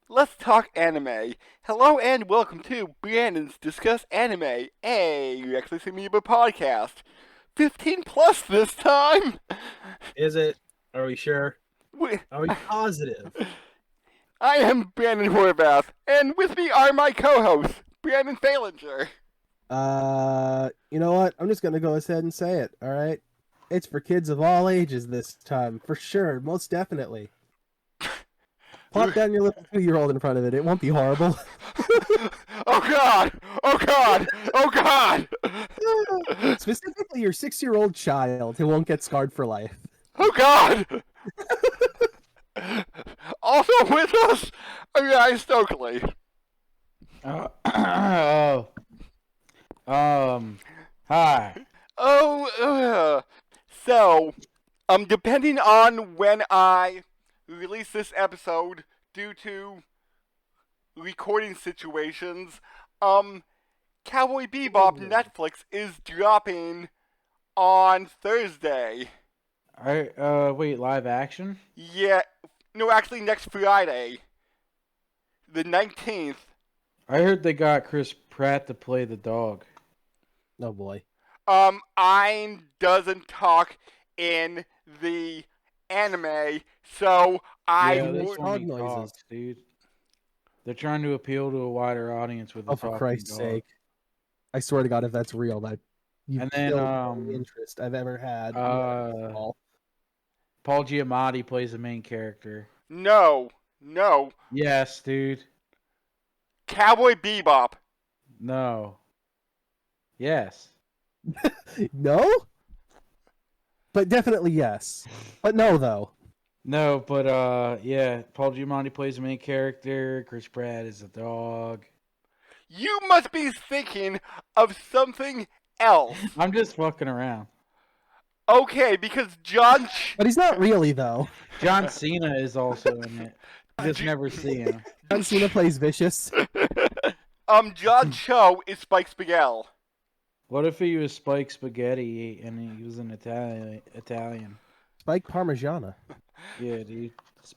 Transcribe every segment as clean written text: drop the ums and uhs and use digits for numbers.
Let's talk anime. Hello and welcome to Brandon's Discuss Anime, a Reckless Amoeba podcast. 15 plus this time! Is it? Are we sure? We- Are we positive? I am Brandon Horvath, and with me are my co-hosts, Brandon Falinger. You know what? I'm just gonna go ahead and say it, alright? It's for kids of all ages this time, for sure, most definitely. Plop down your little 2-year-old in front of it, it won't be horrible. Oh god! Oh god! Oh god! Specifically your 6-year-old child who won't get scarred for life. Oh god! Also with us, Ryan Stokely. Hi. So, depending on when I release this episode, due to recording situations, Cowboy Bebop Netflix is dropping on Thursday. Wait, live action? Yeah, no, actually next Friday, the 19th. I heard they got Chris Pratt to play the dog. Oh boy. Ein doesn't talk in the anime, so I Yeah, this would. one he Dog noises. talks, dude. They're trying to appeal to a wider audience with the Oh, for talking Christ's dog. sake. I swear to God, if that's real, that you And then, killed any interest I've ever had. Paul Giamatti plays the main character. No. Yes, dude. Cowboy Bebop. No. Yes. No? But definitely yes. But no, though. No, but yeah, Paul Giamatti plays the main character. Chris Pratt is the dog. You must be thinking of something else. I'm just fucking around. Okay, because John. But he's not really, though. John Cena is also in it. I just never see him. John Cena plays Vicious. John Cho is Spike Spiegel. What if he was Spike Spaghetti and he was an Italian? Spike Parmigiana. Yeah, dude.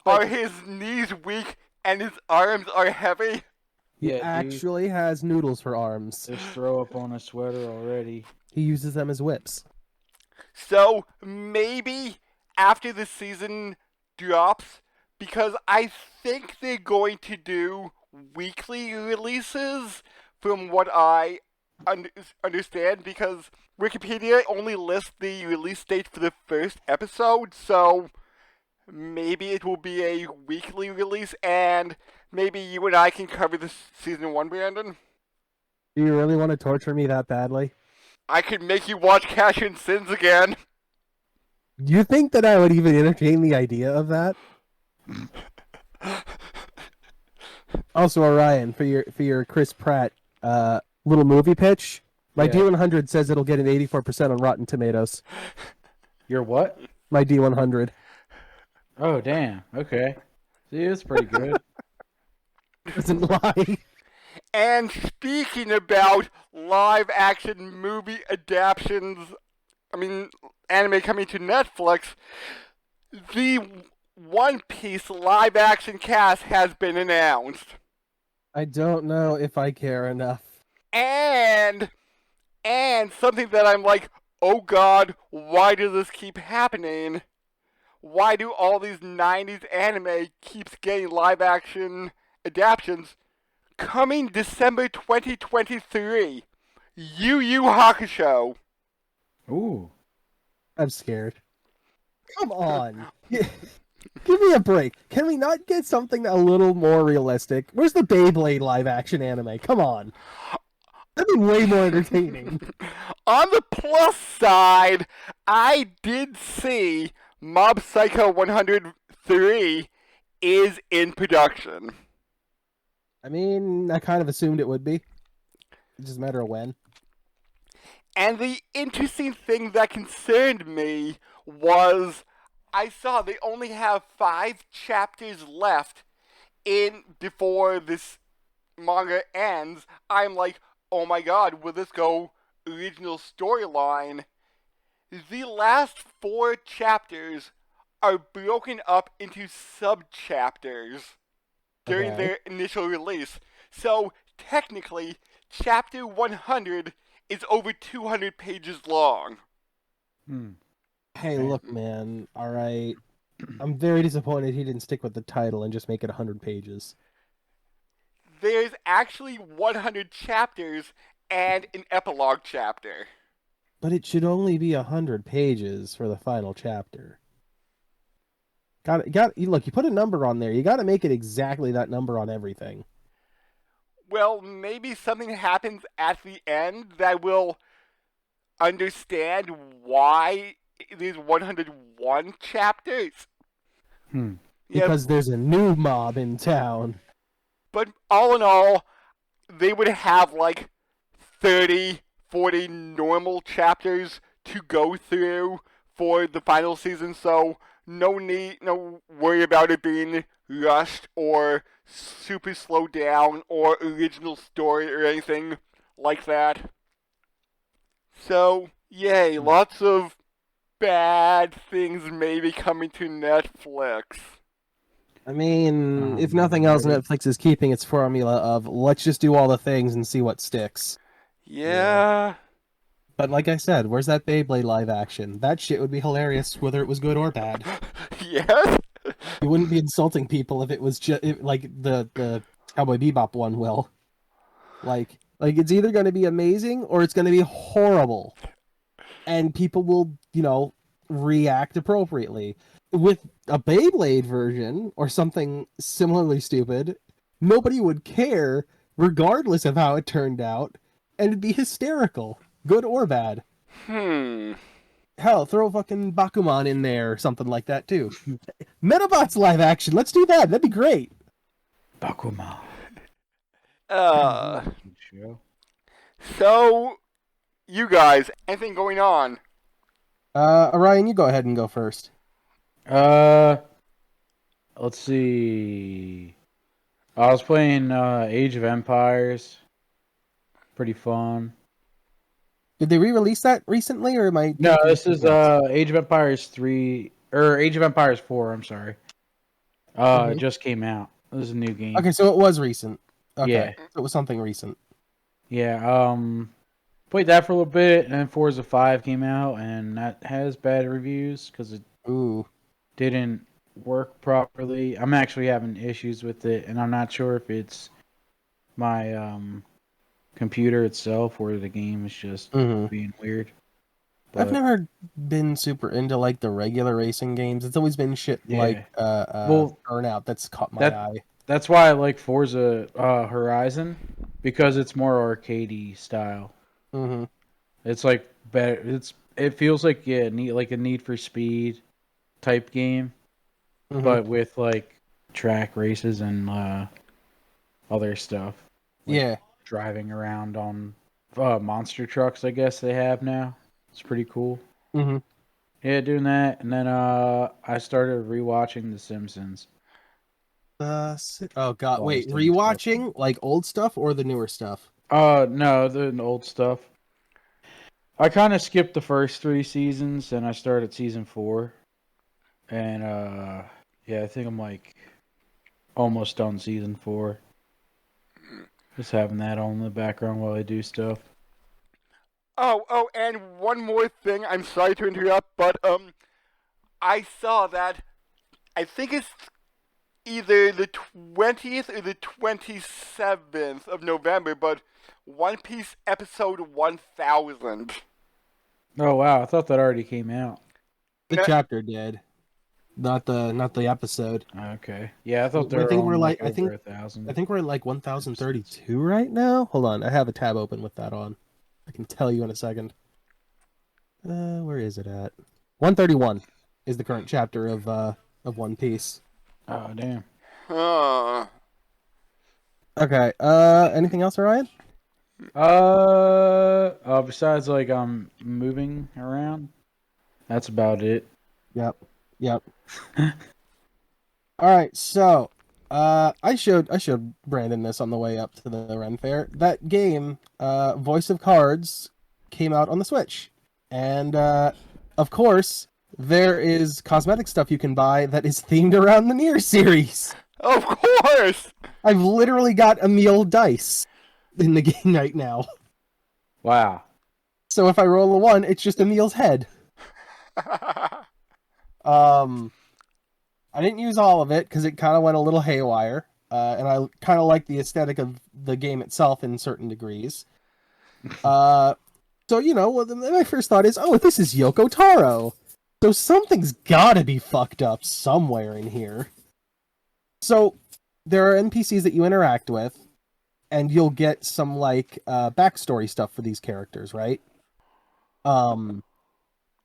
Are his knees weak and his arms are heavy? He Yeah, dude. actually has noodles for arms. There's throw up on a sweater already. He uses them as whips. So maybe after the season drops, because I think they're going to do weekly releases from what I understand, because Wikipedia only lists the release date for the first episode, so maybe it will be a weekly release, and maybe you and I can cover this season 1, Brandon. Do you really want to torture me that badly? I could make you watch Cash and Sins again. You think that I would even entertain the idea of that? Also, Orion, for your Chris Pratt little movie pitch, my Yeah. D100 says it'll get an 84% on Rotten Tomatoes. Your what? My D100. Oh, damn. Okay. See, it's pretty good. Doesn't lie. And speaking about live action movie adaptations, anime coming to Netflix, the One Piece live action cast has been announced. I don't know if I care enough. And something that I'm like, oh god, why does this keep happening? Why do all these 90s anime keeps getting live action adaptations? Coming December 2023, Yu Yu Hakusho. Ooh. I'm scared. Come on. Give me a break. Can we not get something a little more realistic? Where's the Beyblade live action anime? Come on. That'd be way more entertaining. On the plus side, I did see Mob Psycho 103 is in production. I mean, I kind of assumed it would be. It's just a matter of when. And the interesting thing that concerned me was I saw they only have 5 chapters left in before this manga ends. I'm like, oh my god, will this go original storyline? The last 4 chapters are broken up into sub-chapters. during Okay. their initial release. So technically, chapter 100 is over 200 pages long. Hmm. Hey, Okay. look, man. All right. I'm very disappointed he didn't stick with the title and just make it 100 pages. There's actually 100 chapters and an epilogue chapter. But it should only be 100 pages for the final chapter. Look, you put a number on there. You got to make it exactly that number on everything. Well, maybe something happens at the end that will understand why there's 101 chapters. Hmm. Yeah, Because there's a new mob in town. but all in all, they would have like 30, 40 normal chapters to go through for the final season, so no worry about it being rushed or super slowed down or original story or anything like that. So, yay, lots of bad things maybe coming to Netflix. I mean, if Um, nothing else, right. Netflix is keeping its formula of let's just do all the things and see what sticks. Yeah. But like I said, where's that Beyblade live action? That shit would be hilarious whether it was good or bad. Yes? You wouldn't be insulting people if it was just like the Cowboy Bebop one will. Like it's either going to be amazing or it's going to be horrible. And people will, react appropriately. With a Beyblade version or something similarly stupid, nobody would care regardless of how it turned out, and it'd be hysterical, good or bad. Hmm. Hell, throw fucking Bakuman in there or something like that too. Metabots live action, let's do that. That'd be great. Bakuman. Uh, Show. so, you guys, anything going on? Orion, you go ahead and go first. Let's see. I was playing Age of Empires. Pretty fun. Did they re-release that recently, or am I No, thinking this is something else? Age of Empires 3 or Age of Empires 4, I'm sorry. It just came out. This is a new game. Okay, so it was recent. Okay, Yeah. so it was something recent. Yeah, played that for a little bit, and then Forza 5 came out, and that has bad reviews because it Ooh. didn't work properly. I'm actually having issues with it, and I'm not sure if it's my computer itself or the game is just being weird. I've But, never been super into like the regular racing games. It's always been shit like yeah. Well, Burnout that's caught my eye. that's why I like Forza Horizon, because it's more arcadey style. Mm-hmm. It's like better. It feels like like a Need for Speed type game, Mm-hmm. but with like track races and other stuff. Like Yeah. driving around on monster trucks, I guess they have now. It's pretty cool. Mm-hmm. Yeah, doing that, and then I started rewatching The Simpsons. Oh god, while I was wait, doing stuff. rewatching like old stuff or the newer stuff? No, the old stuff. I kind of skipped the first 3 seasons, and I started season 4, and yeah, I think I'm like almost done season 4. Just having that on in the background while I do stuff. Oh, and one more thing. I'm sorry to interrupt, but I saw that. I think it's either the 20th or the 27th of November, but One Piece episode 1000. Oh wow, I thought that already came out. The No, chapter did, not the episode. Okay, yeah, I thought they I were think we're on like like I over think 1,000. I think we're at like 1032 right now. Hold on, I have a tab open with that on. I can tell you in a second. Where is it at? 131 is the current chapter of One Piece. Oh damn. huh. Okay. Anything else, Orion? Besides like I'm moving around, that's about it. Yep. All right. So, I showed Brandon this on the way up to the Ren Fair. That game, Voice of Cards, came out on the Switch, and of course there is cosmetic stuff you can buy that is themed around the Nier series. Of course! I've literally got Emil dice in the game right now. Wow. So if I roll a 1, it's just Emil's head. I didn't use all of it because it kind of went a little haywire, and I kind of like the aesthetic of the game itself in certain degrees. So my first thought is, oh, this is Yoko Taro, so something's gotta be fucked up somewhere in here. So there are NPCs that you interact with, and you'll get some backstory stuff for these characters, right?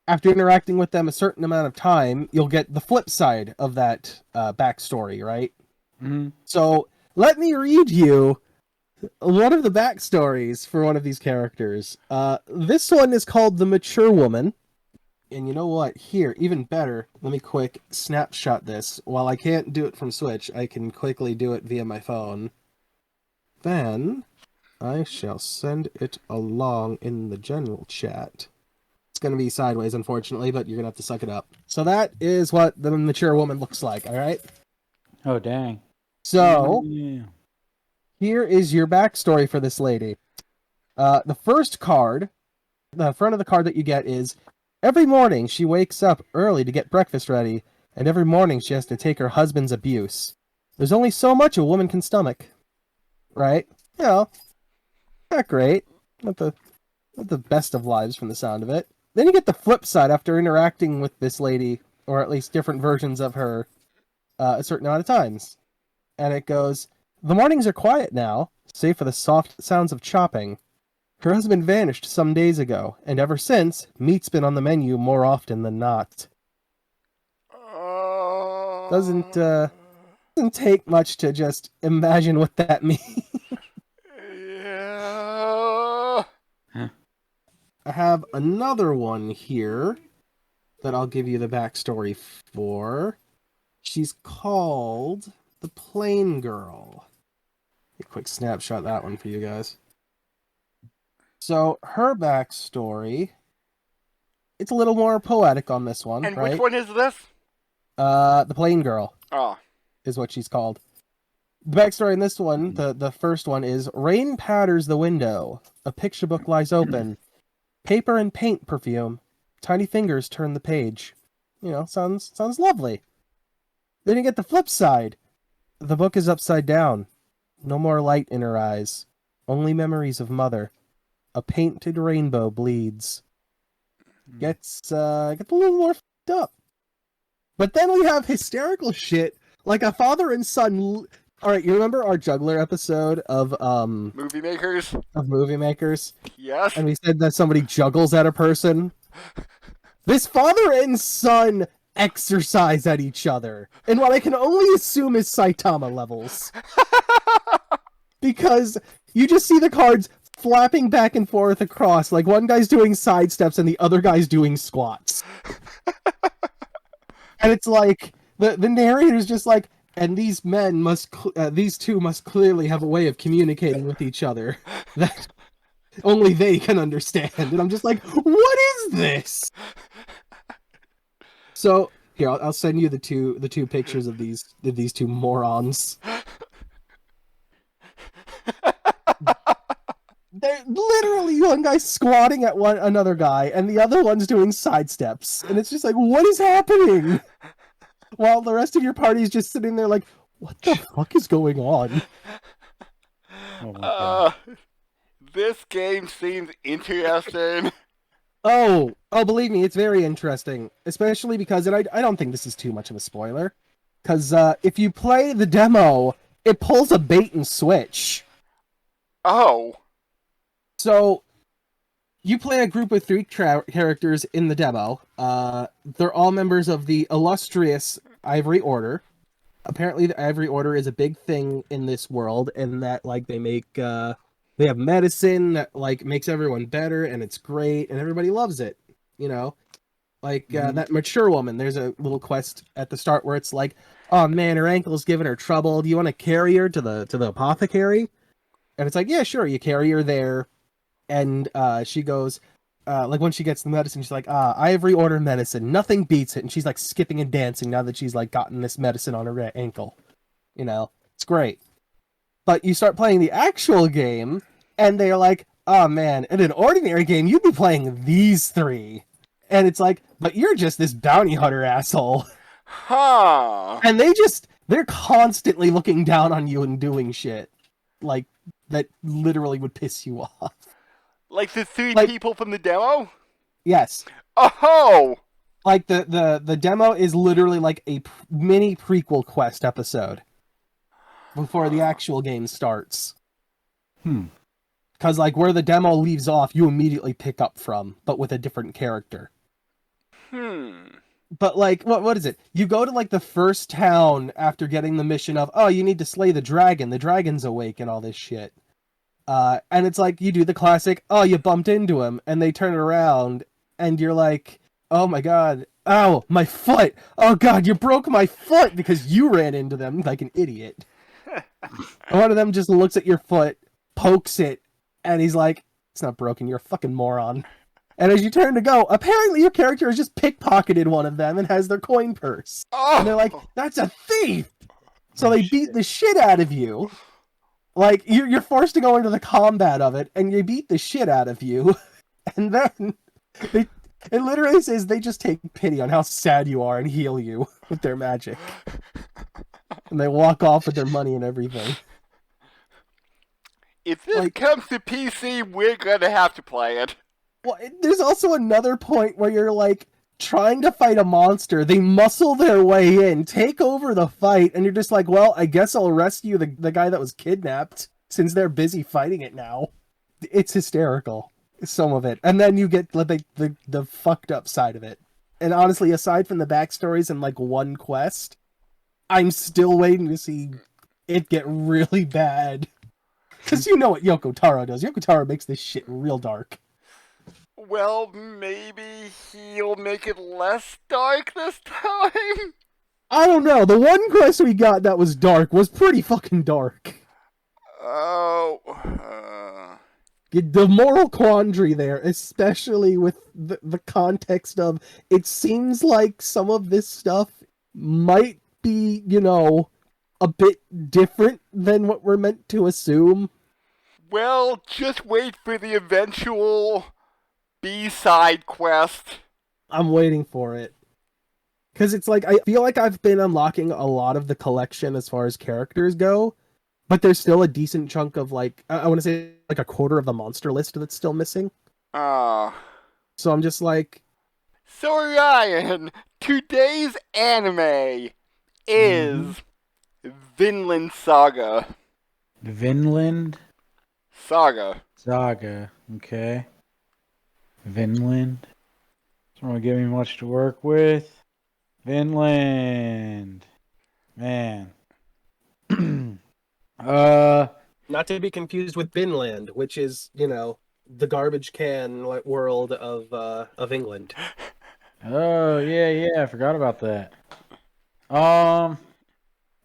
After interacting with them a certain amount of time, you'll get the flip side of that backstory, right? Mm-hmm. So let me read you one of the backstories for one of these characters. This one is called The Mature Woman. And you know what? Here, even better, let me quick snapshot this. While I can't do it from Switch, I can quickly do it via my phone. Then I shall send it along in the general chat. It's going to be sideways, unfortunately, but you're going to have to suck it up. So that is what the mature woman looks like, all right? Oh, dang. So, Yeah. here is your backstory for this lady. The first card, the front of the card that you get is, every morning she wakes up early to get breakfast ready, and every morning she has to take her husband's abuse. There's only so much a woman can stomach. Right? You know, not great. Not the best of lives from the sound of it. Then you get the flip side after interacting with this lady, or at least different versions of her, a certain amount of times. And it goes, the mornings are quiet now, save for the soft sounds of chopping. Her husband vanished some days ago, and ever since, meat's been on the menu more often than not. Doesn't take much to just imagine what that means. Yeah. I have another one here that I'll give you the backstory for. She's called the Plain Girl. A quick snapshot of that one for you guys. So her backstory, it's a little more poetic on this one, And right? which one is this? The Plain Girl Oh. is what she's called. The backstory in this one, the first one is, rain patters the window. A picture book lies open. Paper and paint perfume. Tiny fingers turn the page. You know, sounds lovely. Then you get the flip side. The book is upside down. No more light in her eyes. Only memories of mother. A painted rainbow bleeds. Gets a little more fucked up. But then we have hysterical shit like a father and son. All right, you remember our juggler episode of Movie makers? Movie Makers? Yes. And we said that somebody juggles at a person. This father and son exercise at each other. And what I can only assume is Saitama levels. Because you just see the cards flapping back and forth across, like one guy's doing side steps and the other guy's doing squats. And it's like, the narrator's just like, and these two must clearly have a way of communicating with each other that only they can understand. And I'm just like, what is this? So here, I'll send you the two pictures of these two morons. They're literally one guy's squatting at another guy, and the other one's doing side steps, and it's just like, what is happening? While the rest of your party is just sitting there like, what the fuck is going on? Oh my God. This game seems interesting. Oh, believe me, it's very interesting, especially because, and I don't think this is too much of a spoiler, because if you play the demo, it pulls a bait and switch. Oh. So, you play a group of 3 characters in the demo. They're all members of the illustrious Ivory Order. Apparently, the Ivory Order is a big thing in this world, and that like they have medicine that like makes everyone better, and it's great, and everybody loves it. You know, like that mature woman. There's a little quest at the start where it's like, oh man, her ankle's giving her trouble. Do you want to carry her to the apothecary? And it's like, yeah, sure. You carry her there. And she goes, like when she gets the medicine, she's like, Ivory Order medicine, nothing beats it. And she's like skipping and dancing now that she's like gotten this medicine on her ankle. You know, it's great. But you start playing the actual game, and they're like, oh man, in an ordinary game, you'd be playing these 3. And it's like, but you're just this bounty hunter asshole. Huh. And they're constantly looking down on you and doing shit. Like, that literally would piss you off. Like the 3 Like- people from the demo? Yes. Oh! Like, the demo is literally like a mini prequel quest episode before the actual game starts. Because, like, where the demo leaves off, you immediately pick up from, but with a different character. But, like, what is it? You go to, like, the first town after getting the mission of, oh, you need to slay the dragon's awake and all this shit. And it's like, you do the classic, oh, you bumped into him, and they turn around, and you're like, oh my god, ow, my foot! Oh god, you broke my foot because you ran into them like an idiot. One of them just looks at your foot, pokes it, and he's like, it's not broken, you're a fucking moron. And as you turn to go, apparently your character has just pickpocketed one of them and has their coin purse. Oh! And they're like, that's a thief! So they beat the shit out of you. Like, you're forced to go into the combat of it, and they beat the shit out of you. And then, it literally says they just take pity on how sad you are and heal you with their magic. And they walk off with their money and everything. If this like- comes to PC, we're gonna have to play it. Well, there's also another point where you're, like, trying to fight a monster. They muscle their way in, take over the fight, and you're just like, well, I guess I'll rescue the guy that was kidnapped, since they're busy fighting it now. It's hysterical, some of it. And then you get the fucked up side of it. And honestly, aside from the backstories and, like, one quest, I'm still waiting to see it get really bad. Because you know what Yoko Taro does. Yoko Taro makes this shit real dark. Well, maybe he'll make it less dark this time? I don't know. The one quest we got that was dark was pretty fucking dark. Oh. The moral quandary there, especially with the context of, it seems like some of this stuff might be, you know, a bit different than what we're meant to assume. Well, just wait for the eventual B-side quest. I'm waiting for it. Because it's like, I feel like I've been unlocking a lot of the collection as far as characters go, but there's still a decent chunk of, like, I want to say, like, a quarter of the monster list that's still missing. Ah. So I'm just like, So Ryan, today's anime is Vinland Saga. Vinland Saga. Saga. Okay. Vinland. It's not gonna give me much to work with. Vinland. Man. not to be confused with Vinland, which is, you know, the garbage can world of England. Oh yeah, I forgot about that.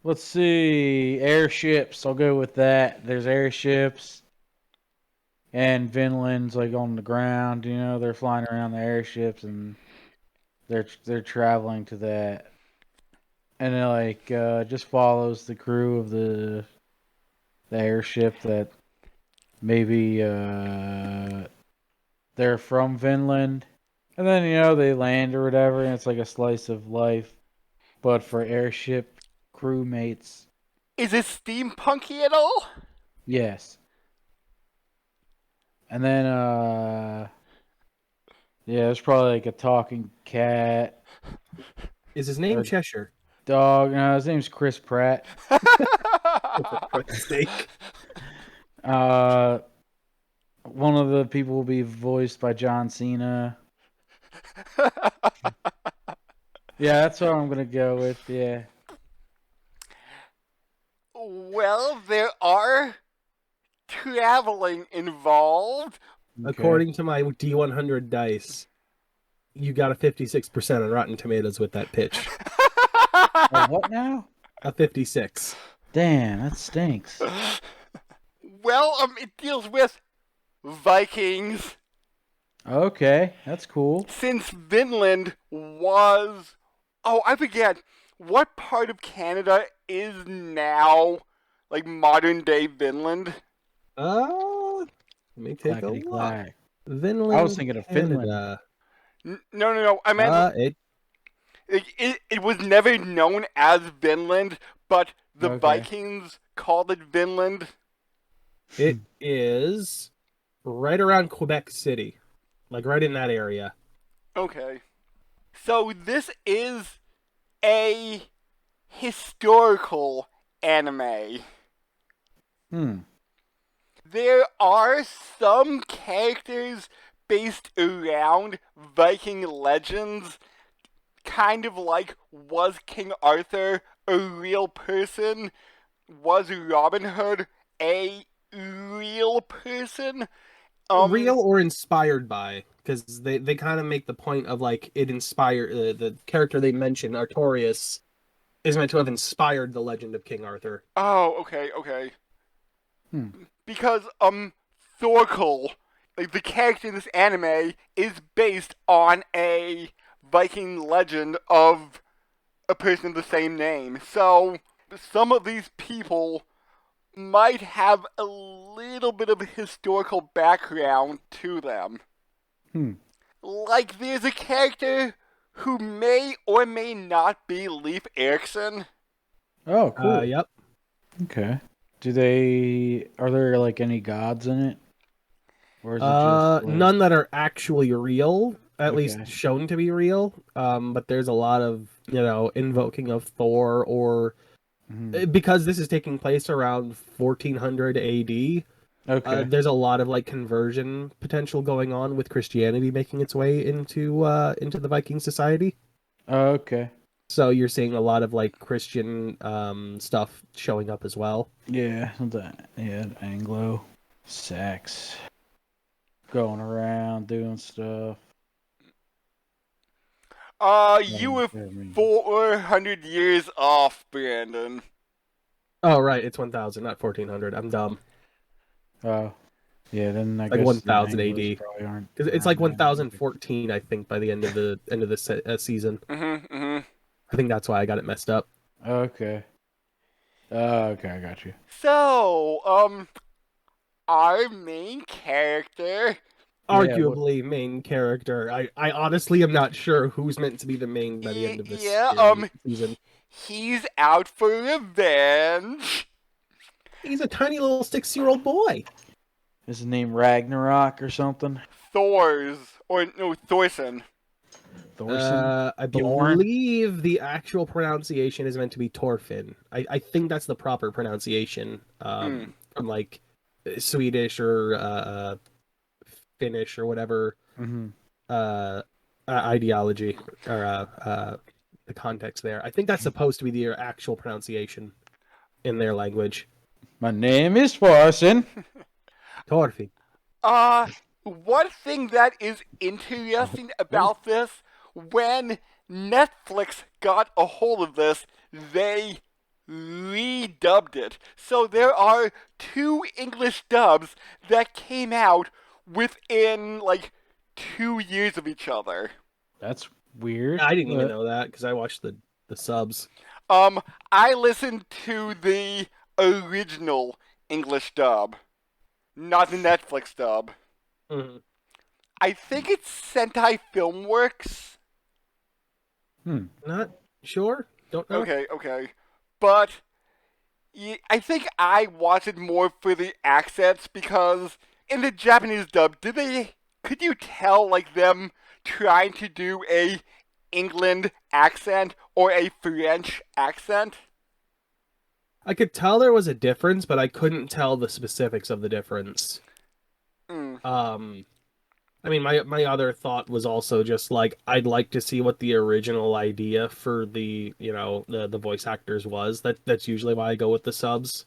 Let's see. Airships. I'll go with that. There's airships. And Vinland's like on the ground, you know, they're flying around the airships and they're traveling to that. And it like just follows the crew of the airship that maybe they're from Vinland. And then, you know, they land or whatever, and it's like a slice of life, but for airship crewmates. Is it steampunky at all? Yes. And then, yeah, there's probably like a talking cat, Is his name Cheshire? dog. No, his name's Chris Pratt. For Christ's sake. One of the people will be voiced by John Cena. Yeah, that's what I'm gonna go with. Yeah. Well, there are traveling involved. Okay. According to my D100 dice, you got a 56% on Rotten Tomatoes with that pitch. Oh, what now? A 56. Damn, that stinks. Well, it deals with Vikings. Okay, that's cool. Since Vinland was... Oh, I forget. what part of Canada is now like modern day Vinland? Let me take a Clackety look. clack. Vinland, I was thinking of Finland. Canada. No. I meant it was never known as Vinland, but the Okay. Vikings called it Vinland. It is right around Quebec City, like right in that area. Okay. So this is a historical anime. Hmm. There are some characters based around Viking legends, kind of like, was King Arthur a real person? Was Robin Hood a real person? Real or inspired by, because they kind of make the point of like it inspired the character they mention, Artorias, is meant to have inspired the legend of King Arthur. Oh, okay. Hmm. Because Thorkel, like the character in this anime, is based on a Viking legend of a person of the same name. So some of these people might have a little bit of a historical background to them. Hmm. Like there's a character who may or may not be Leif Erikson. Oh, cool. Yep. Okay. Are there like any gods in it? Or is it just like... None that are actually real, at Okay. least shown to be real. But there's a lot of, invoking of Thor, or Mhm. because this is taking place around 1400 AD. Okay. There's a lot of like conversion potential going on with Christianity making its way into the Viking society. Okay. So you're seeing a lot of like Christian stuff showing up as well. Yeah, Anglo sex going around doing stuff. You were 400 years off, Brandon. Oh right, it's 1000, not 1400. I'm dumb. Oh, yeah. Then I Like guess 1000 the Anglos AD. probably aren't. Because it's like around now. 1014, I think, by the end of the season. Mm-hmm. I think that's why I got it messed up. Okay. Okay, I got you. So, our main character. Arguably main character. I honestly am not sure who's meant to be the main by the end of this season. He's out for revenge. He's a tiny little 6-year-old boy. Is his name Ragnarok or something? Thorson. Thorson? I Bjorn? believe the actual pronunciation is meant to be Torfin. I think that's the proper pronunciation. From like Swedish or Finnish or whatever ideology or the context there. I think that's supposed to be the actual pronunciation in their language. My name is Thorson. Torfin. One thing that is interesting about this, when Netflix got a hold of this, they redubbed it. So there are 2 English dubs that came out within like 2 years of each other. That's weird. I didn't even know that because I watched the subs. I listened to the original English dub, not the Netflix dub. Mm-hmm. I think it's Sentai Filmworks. Not sure. Don't know. Okay. But I think I watched it more for the accents because in the Japanese dub, could you tell like them trying to do a England accent or a French accent? I could tell there was a difference, but I couldn't tell the specifics of the difference. I mean, my other thought was also just like I'd like to see what the original idea for the the voice actors was. That's usually why I go with the subs.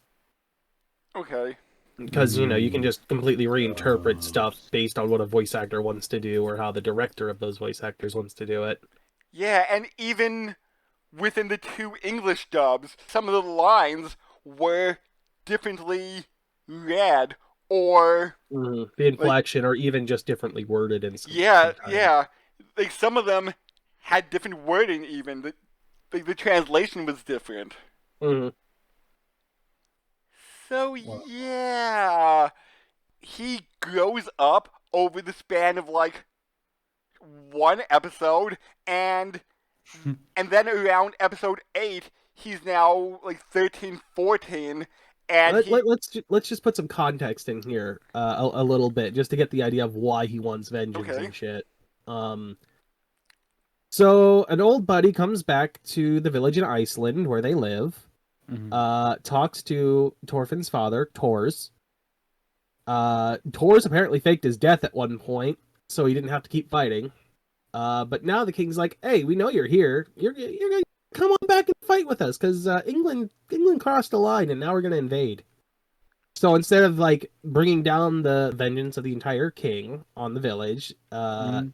Okay. Because you can just completely reinterpret stuff based on what a voice actor wants to do or how the director of those voice actors wants to do it. Yeah, and even within the 2 English dubs, some of the lines were differently read or the inflection, or even just differently worded in some yeah. Like some of them had different wording even. like the translation was different. Mm-hmm. So yeah, he grows up over the span of like one episode, and then around episode 8, he's now like 13, 14, and Let's just put some context in here a little bit just to get the idea of why he wants vengeance Okay. and shit. So an old buddy comes back to the village in Iceland where they live. Talks to Thorfinn's father, Tors. Tors apparently faked his death at one point, so he didn't have to keep fighting. But now the king's like, "Hey, we know you're here. You're gonna come on back and fight with us, because England crossed the line, and now we're gonna invade." So instead of like bringing down the vengeance of the entire king on the village,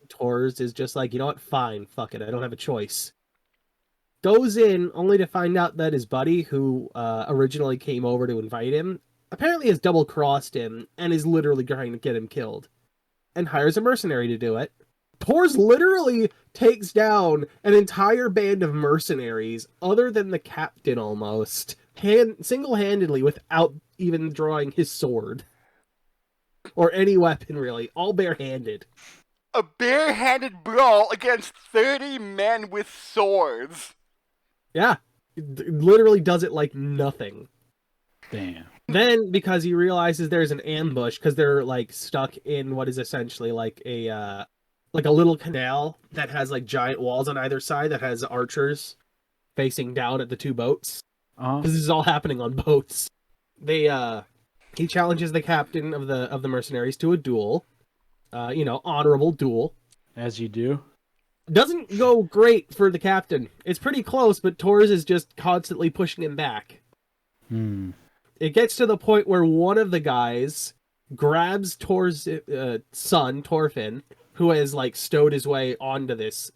Tors is just like, you know what? Fine, fuck it. I don't have a choice. Goes in only to find out that his buddy, who originally came over to invite him, apparently has double-crossed him and is literally trying to get him killed, and hires a mercenary to do it. Tors literally takes down an entire band of mercenaries, other than the captain almost, single-handedly without even drawing his sword. Or any weapon, really. All barehanded. A barehanded brawl against 30 men with swords. Yeah. It literally does it like nothing. Damn. Then, because he realizes there's an ambush, because they're like stuck in what is essentially like a little canal that has like giant walls on either side that has archers facing down at the two boats. Because this is all happening on boats. He challenges the captain of the mercenaries to a duel. Honorable duel. As you do. Doesn't go great for the captain. It's pretty close, but Tors is just constantly pushing him back. It gets to the point where one of the guys grabs Tors' son, Thorfinn, who has like stowed his way into this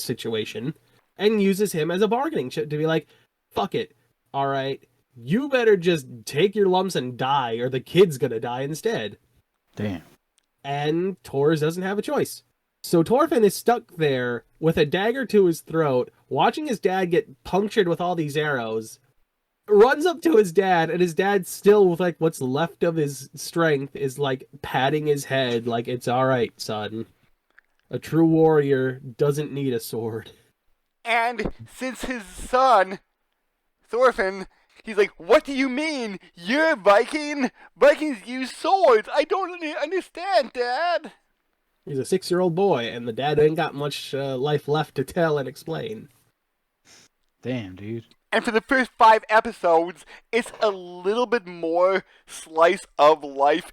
situation, and uses him as a bargaining chip to be like, "Fuck it, all right, you better just take your lumps and die, or the kid's gonna die instead." Damn. And Tors doesn't have a choice. So Thorfinn is stuck there with a dagger to his throat, watching his dad get punctured with all these arrows, runs up to his dad, and his dad, still with like what's left of his strength, is like patting his head like, "It's all right, son. A true warrior doesn't need a sword." And since his son, Thorfinn, he's like, "What do you mean? You're a Viking? Vikings use swords. I don't understand, Dad." He's a 6-year-old boy, and the dad ain't got much life left to tell and explain. Damn, dude. And for the first 5 episodes, it's a little bit more slice of life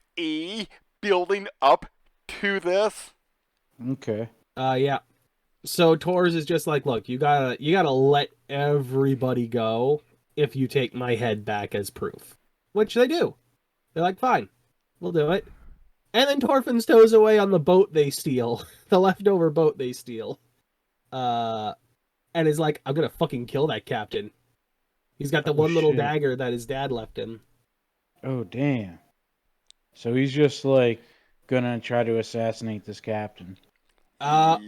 building up to this. Okay. Yeah. So Tors is just like, "Look, you gotta let everybody go if you take my head back as proof." Which they do. They're like, "Fine, we'll do it." And then Thorfinn stows away on the boat they steal, the leftover boat they steal, and is like, "I'm gonna fucking kill that captain." He's got the one little shit. dagger that his dad left him. Oh, damn. So he's just like gonna try to assassinate this captain.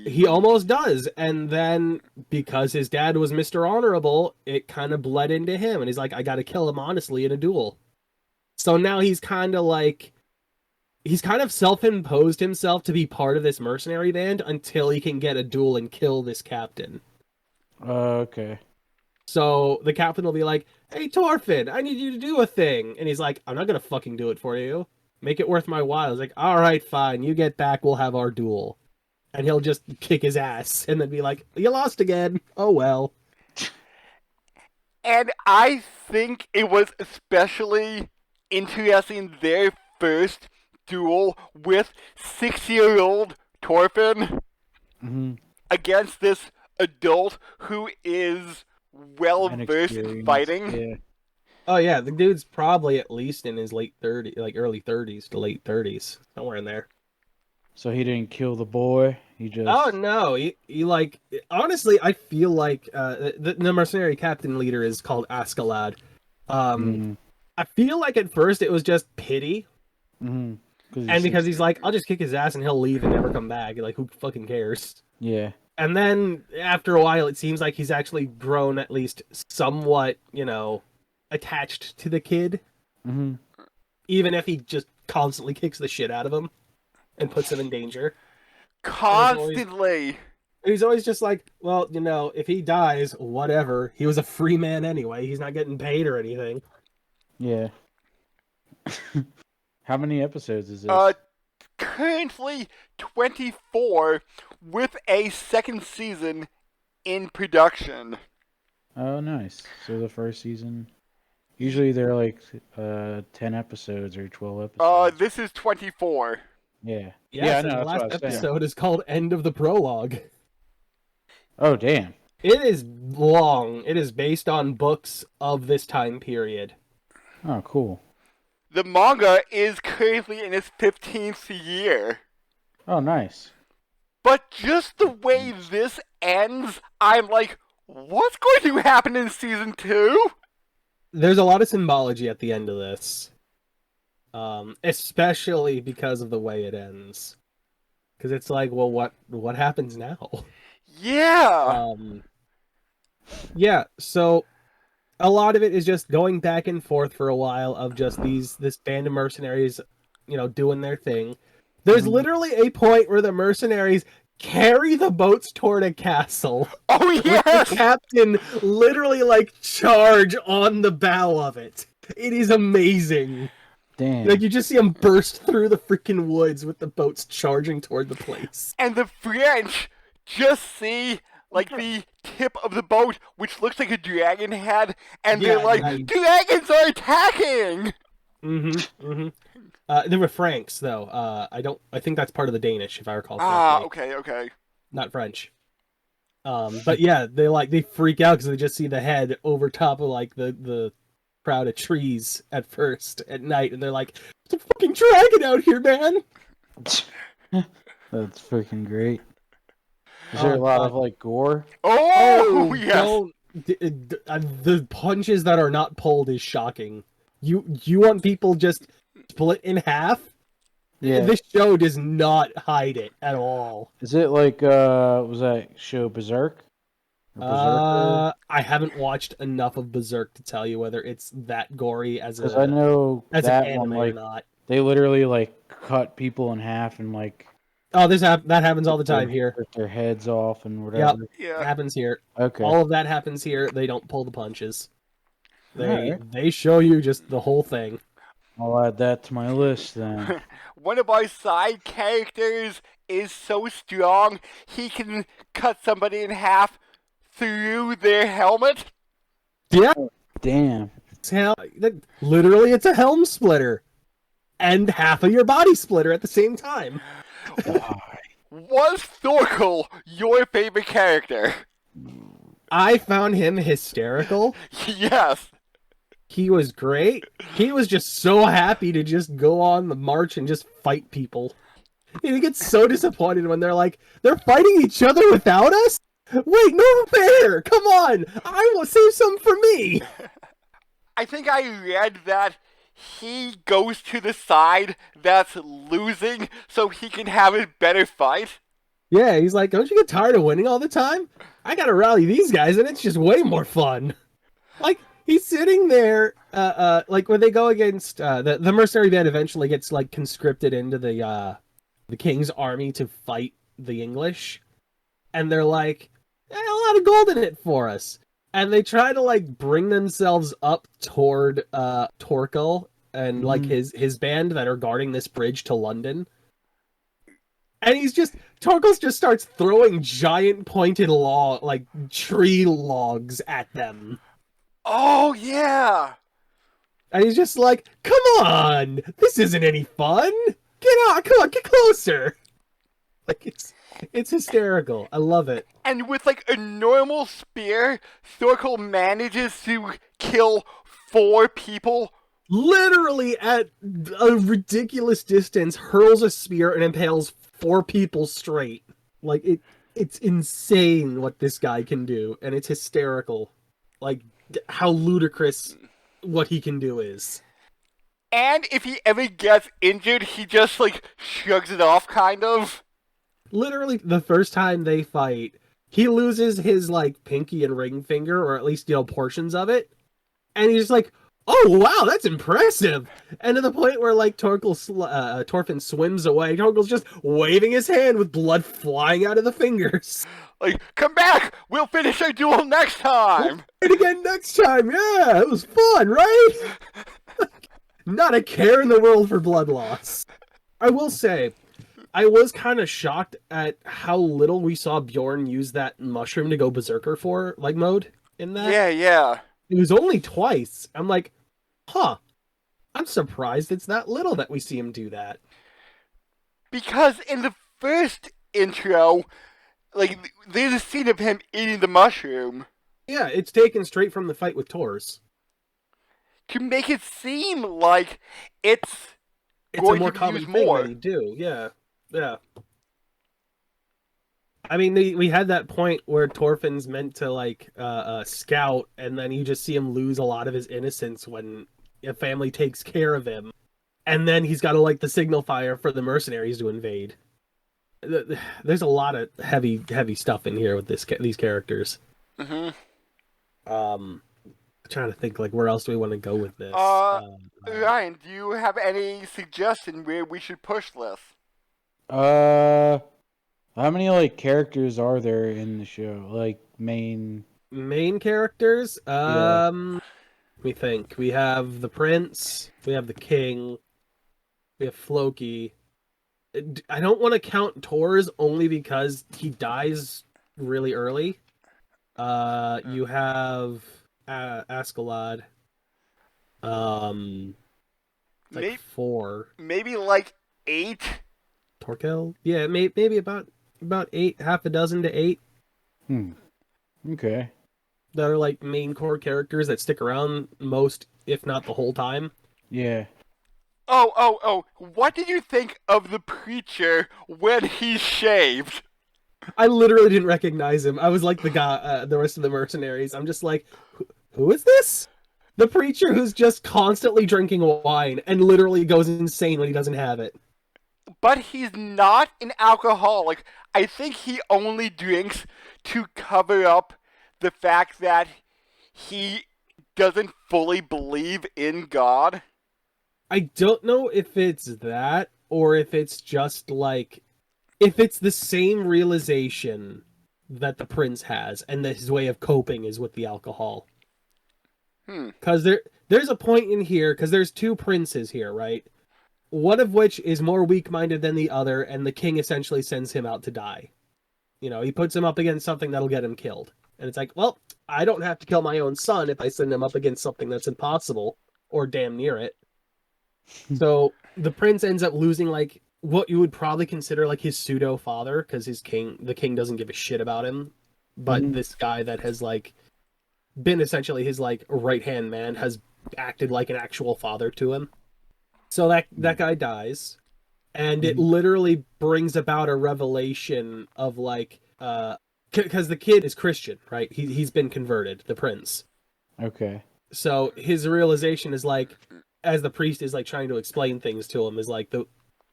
He almost does, and then because his dad was Mr. Honorable, it kind of bled into him, and he's like, "I gotta kill him honestly in a duel." So now he's kind of self-imposed himself to be part of this mercenary band until he can get a duel and kill this captain. Okay. So the captain will be like, "Hey, Thorfinn, I need you to do a thing." And he's like, "I'm not gonna fucking do it for you. Make it worth my while." He's like, "All right, fine. You get back, we'll have our duel." And he'll just kick his ass and then be like, "You lost again. Oh well." And I think it was especially interesting their first duel with 6-year-old Thorfinn against this adult who is well-versed in fighting. Yeah. Oh yeah, the dude's probably at least in his late 30s, like early 30s to late 30s, somewhere in there. So he didn't kill the boy. He just. Oh no, he like, honestly, I feel like the mercenary captain leader is called Askeladd. I feel like at first it was just pity. And because he's like, "I'll just kick his ass and he'll leave and never come back." Like, who fucking cares? Yeah. And then after a while, it seems like he's actually grown at least somewhat, attached to the kid, Mm-hmm. even if he just constantly kicks the shit out of him and puts him in danger. Constantly. He's always just like, well, if he dies, whatever. He was a free man anyway. He's not getting paid or anything. Yeah. How many episodes is this? Currently 24 with a second season in production. Oh, nice. So the first season. Usually they're like 10 episodes or 12 episodes. This is 24. Yeah. Yes, I know. and the That's last what I was saying. episode is called End of the Prologue. Oh, damn. It is long. It is based on books of this time period. Oh, cool. The manga is currently in its 15th year. Oh, nice. But just the way this ends, I'm like, what's going to happen in season 2? There's a lot of symbology at the end of this. Especially because of the way it ends. Because it's like, well, what happens now? Yeah. Yeah, so a lot of it is just going back and forth for a while of just this band of mercenaries, doing their thing. There's literally a point where the mercenaries carry the boats toward a castle. Oh, With yes. the captain literally charge on the bow of it. It is amazing. Damn. You just see them burst through the freaking woods with the boats charging toward the place. And the French just see the tip of the boat, which looks like a dragon head, and they're like, nice. dragons are attacking! They were Franks, though. I think that's part of the Danish, if I recall correctly. Okay. Not French. But yeah, they freak out because they just see the head over top of the crowd of trees at first at night, and they're like, "There's a fucking dragon out here, man!" That's freaking great. Is there a lot of gore? Oh, yes! Don't, the punches that are not pulled is shocking. You want people just split in half? Yeah. This show does not hide it at all. Is it was that show Berserk? I haven't watched enough of Berserk to tell you whether it's that gory as Because I know an that anime one, or not. they literally cut people in half and Oh, that happens all the time here. rip their heads off and whatever. It Yeah. happens here. Okay. All of that happens here. They don't pull the punches. Alright. They show you just the whole thing. I'll add that to my list then. One of our side characters is so strong, he can cut somebody in half through their helmet. Yeah, Damn. literally, it's a helm splitter, and half of your body splitter at the same time. Why? Was Thorkel your favorite character? I found him hysterical. Yes. He was great. He was just so happy to just go on the march and just fight people. And he gets so disappointed when they're fighting each other without us? Wait, no fair! Come on! I will save some for me! I think I read that he goes to the side that's losing so he can have a better fight. Yeah, he's like, don't you get tired of winning all the time? I gotta rally these guys and it's just way more fun. He's sitting there, when they go against, the mercenary band eventually gets, conscripted into the king's army to fight the English. And they're like, a lot of gold in it for us. And they try to, bring themselves up toward, Torkel and, his band that are guarding this bridge to London. And Torkel just starts throwing giant pointed tree logs at them. Oh, yeah! And he's just like, come on! This isn't any fun! Come on, get closer! It's hysterical. I love it. And with a normal spear, Thorkel manages to kill 4 people. Literally at a ridiculous distance, hurls a spear and impales 4 people straight. It's insane what this guy can do, and it's hysterical. How ludicrous what he can do is. And if he ever gets injured, he just, shrugs it off, kind of. Literally, the first time they fight, he loses his like pinky and ring finger, or at least portions of it, and he's just like, "Oh wow, that's impressive!" And to the point where like Torfin swims away, Torkel's just waving his hand with blood flying out of the fingers. Like, come back! We'll finish our duel next time! And again next time, yeah, it was fun, right? Not a care in the world for blood loss. I will say, I was kind of shocked at how little we saw Bjorn use that mushroom to go berserker for, like, mode in that. Yeah. It was only twice. I'm like, huh. I'm surprised it's that little that we see him do that. Because in the first intro, like, there's a scene of him eating the mushroom. Yeah, it's taken straight from the fight with Tors. To make it seem like it's a going more to be common used thing more. that he do. Yeah. I mean, we had that point where Torfin's meant to like scout, and then you just see him lose a lot of his innocence when a family takes care of him, and then he's got to like the signal fire for the mercenaries to invade. There's a lot of heavy stuff in here with these characters. Mm-hmm. Trying to think like where else do we want to go with this? Ryan, do you have any suggestion where we should push this? How many like characters are there in the show? Like main characters? Yeah. Let me think. We have the prince. We have the king. We have Floki. I don't want to count Tors only because he dies really early. You have Askeladd. Like 4. Maybe like 8. Torkel? Yeah, maybe about 8, half a dozen to 8. Okay. That are like main core characters that stick around most, if not the whole time. Yeah. Oh, what did you think of the preacher when he shaved? I literally didn't recognize him. I was like the guy, the rest of the mercenaries. I'm just like, who is this? The preacher who's just constantly drinking wine and literally goes insane when he doesn't have it. But he's not an alcoholic. I think he only drinks to cover up the fact that he doesn't fully believe in God. I don't know if it's that or if it's just like, if it's the same realization that the prince has and that his way of coping is with the alcohol. Because there's a point in here, because there's 2 princes here, right? One of which is more weak-minded than the other, and the king essentially sends him out to die. You know, he puts him up against something that'll get him killed. And it's like, well, I don't have to kill my own son if I send him up against something that's impossible, or damn near it. So the prince ends up losing, like, what you would probably consider, like, his pseudo-father, because the king doesn't give a shit about him. But this guy that has, like, been essentially his, like, right-hand man has acted like an actual father to him. So that guy dies, and it literally brings about a revelation of, like, because the kid is Christian, right? He's been converted, the prince. Okay. So his realization is, like, as the priest is, like, trying to explain things to him, is, like,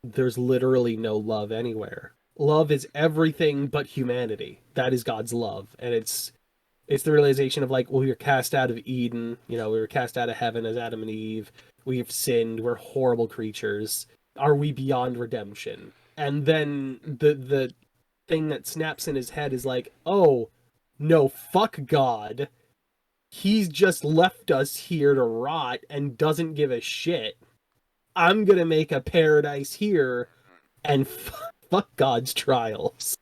there's literally no love anywhere. Love is everything but humanity. That is God's love, and it's the realization of, like, well, we were cast out of Eden, you know, we were cast out of heaven as Adam and Eve. We've sinned. We're horrible creatures. Are we beyond redemption? And then the thing that snaps in his head is like, oh, no, fuck God. He's just left us here to rot and doesn't give a shit. I'm gonna make a paradise here and fuck God's trials.